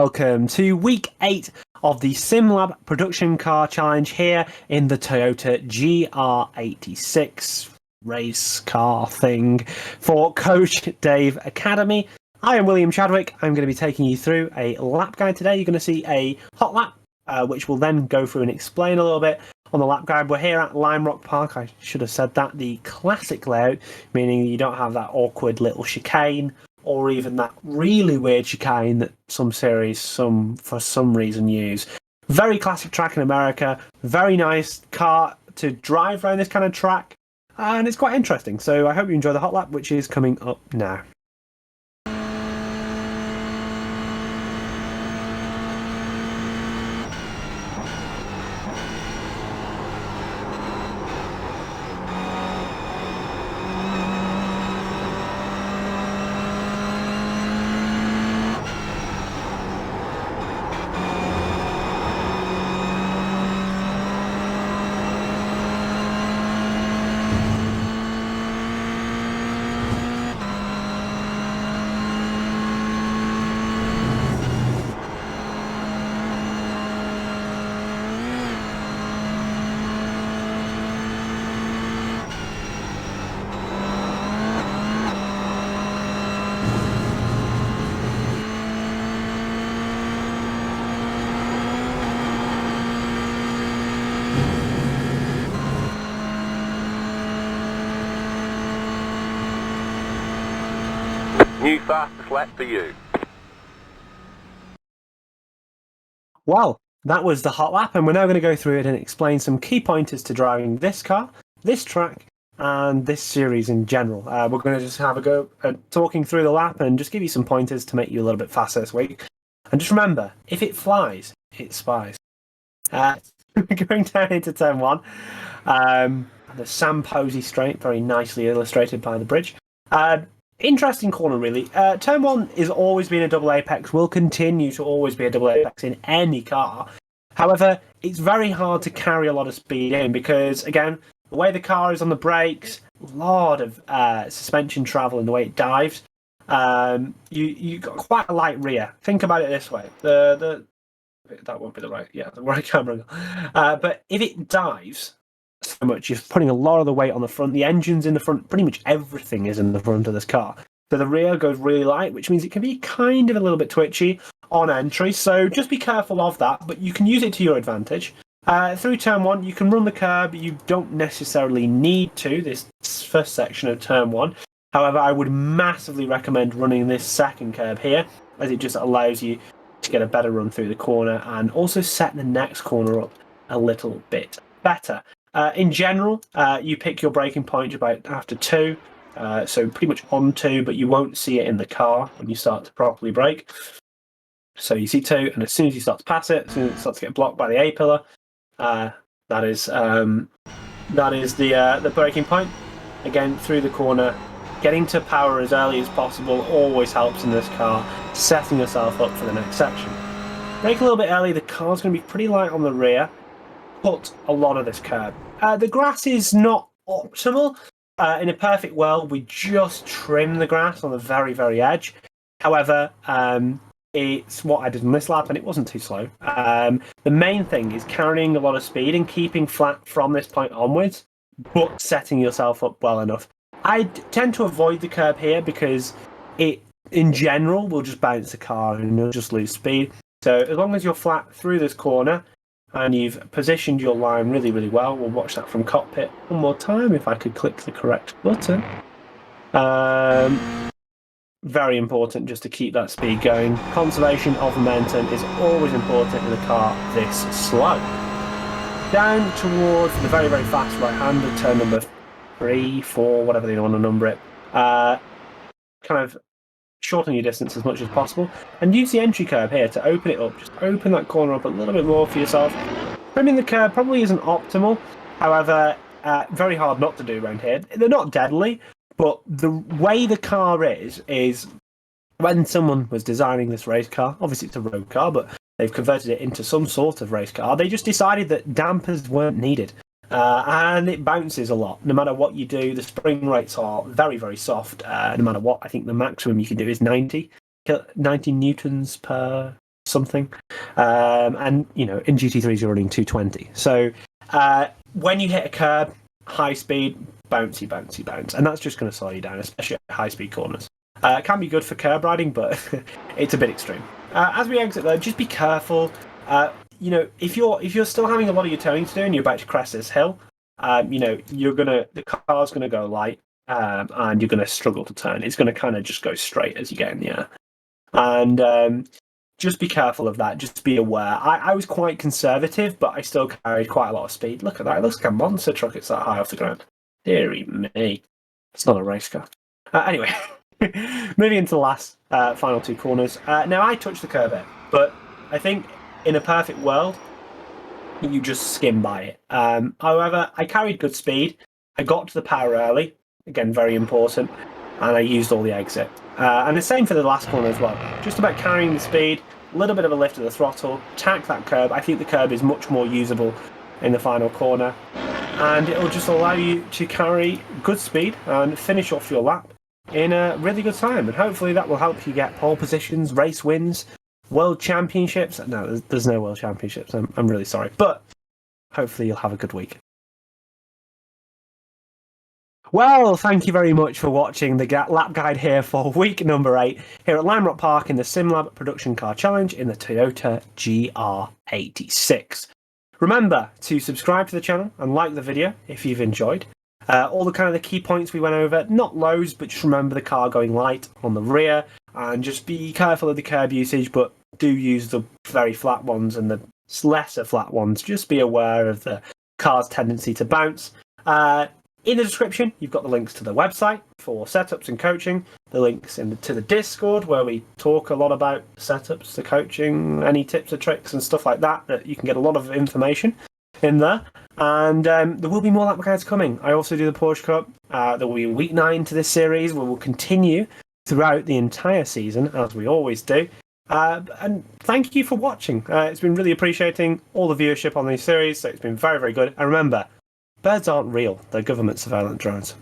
welcome to week 8 of the SimLab Production Car Challenge here in the Toyota GR86 race car thing for Coach Dave Academy. I am William Chadwick. I'm going to be taking you through a lap guide today. You're going to see a hot lap, which we'll then go through and explain a little bit on the lap guide. We're here at Lime Rock Park. I should have said that. The classic layout, meaning you don't have that awkward little chicane or even that really weird chicane that some series, for some reason, use. Very classic track in America. Very nice car to drive around this kind of track. And it's quite interesting. So I hope you enjoy the hot lap, which is coming up now. New fastest lap for you. Well, that was the hot lap, and we're now going to go through it and explain some key pointers to driving this car, this track, and this series in general. We're going to just have a go at talking through the lap and just give you some pointers to make you a little bit faster this week. And just remember, if it flies, it spies. Going down into turn 1, the Sam Posey straight, very nicely illustrated by the bridge. Interesting corner, really. Turn 1 has always been a double apex, will continue to always be a double apex in any car. However, it's very hard to carry a lot of speed in because, again, the way the car is on the brakes, a lot of suspension travel and the way it dives, you got quite a light rear. Think about it this way. That won't be the right camera. But if it dives so much, you're putting a lot of the weight on the front. The engine's in the front. Pretty much everything is in the front of this car. So the rear goes really light, which means it can be kind of a little bit twitchy on entry. So just be careful of that, but you can use it to your advantage. Through turn 1, you can run the curb. You don't necessarily need to, this first section of turn 1. However, I would massively recommend running this second curb here, as it just allows you to get a better run through the corner and also set the next corner up a little bit better. In general, you pick your braking point about after 2, so pretty much on 2, but you won't see it in the car when you start to properly brake. So you see 2, and as soon as you start to pass it, as soon as it starts to get blocked by the A-pillar, that is the braking point. Again, through the corner, getting to power as early as possible always helps in this car, setting yourself up for the next section. Brake a little bit early, the car's going to be pretty light on the rear. Cut a lot of this curb. The grass is not optimal. In a perfect world, we just trim the grass on the very, very edge. However, it's what I did in this lap, and it wasn't too slow. The main thing is carrying a lot of speed and keeping flat from this point onwards, but setting yourself up well enough. I tend to avoid the curb here because it, in general, will just bounce the car and you'll just lose speed. So as long as you're flat through this corner, and you've positioned your line really, really well. We'll watch that from cockpit one more time if I could click the correct button. Very important just to keep that speed going. Conservation of momentum is always important in a car this slow. Down towards the very, very fast right-hand of turn number 3, 4, whatever they want to number it. Kind of shorten your distance as much as possible, and use the entry curb here to open it up. Just open that corner up a little bit more for yourself. Trimming the curb probably isn't optimal, however, very hard not to do around here. They're not deadly, but the way the car is when someone was designing this race car, obviously it's a road car, but they've converted it into some sort of race car, they just decided that dampers weren't needed. And it bounces a lot. No matter what you do, the spring rates are very, very soft. No matter what, I think the maximum you can do is 90 newtons per something. And, you know, in GT3s, you're running 220. So when you hit a curb, high speed, bouncy, bouncy, bounce. And that's just going to slow you down, especially at high speed corners. It can be good for curb riding, but it's a bit extreme. As we exit, though, just be careful. You know, if you're still having a lot of your turning to do and you're about to crest this hill, you know, the car's gonna go light, and you're gonna struggle to turn. It's gonna kind of just go straight as you get in the air, and just be careful of that. Just be aware. I was quite conservative, but I still carried quite a lot of speed. Look at that! It looks like a monster truck. It's that high off the ground. Deary me, it's not a race car. Anyway, moving into the last final two corners. Now I touched the curb here, but I think in a perfect world, you just skim by it. However, I carried good speed. I got to the power early, again, very important, and I used all the exit. And the same for the last corner as well. Just about carrying the speed, a little bit of a lift of the throttle, tack that curb. I think the curb is much more usable in the final corner, and it'll just allow you to carry good speed and finish off your lap in a really good time. And hopefully that will help you get pole positions, race wins, World Championships. No, there's no World Championships. I'm really sorry. But hopefully you'll have a good week. Well, thank you very much for watching the lap guide here for week number 8 here at Lime Rock Park in the SimLab Production Car Challenge in the Toyota GR86. Remember to subscribe to the channel and like the video if you've enjoyed. All the kind of the key points we went over, not loads, but just remember the car going light on the rear, and just be careful of the curb usage, but do use the very flat ones and the lesser flat ones. Just be aware of the car's tendency to bounce. In the description, you've got the links to the website for setups and coaching, the links to the Discord where we talk a lot about setups, the coaching, any tips or tricks and stuff like that, that you can get a lot of information in there. And there will be more lap guides coming. I also do the Porsche Cup. There will be week 9 to this series. We will continue throughout the entire season, as we always do. And thank you for watching. It's been really appreciating all the viewership on these series, so it's been very, very good. And remember, birds aren't real. They're government surveillance drones.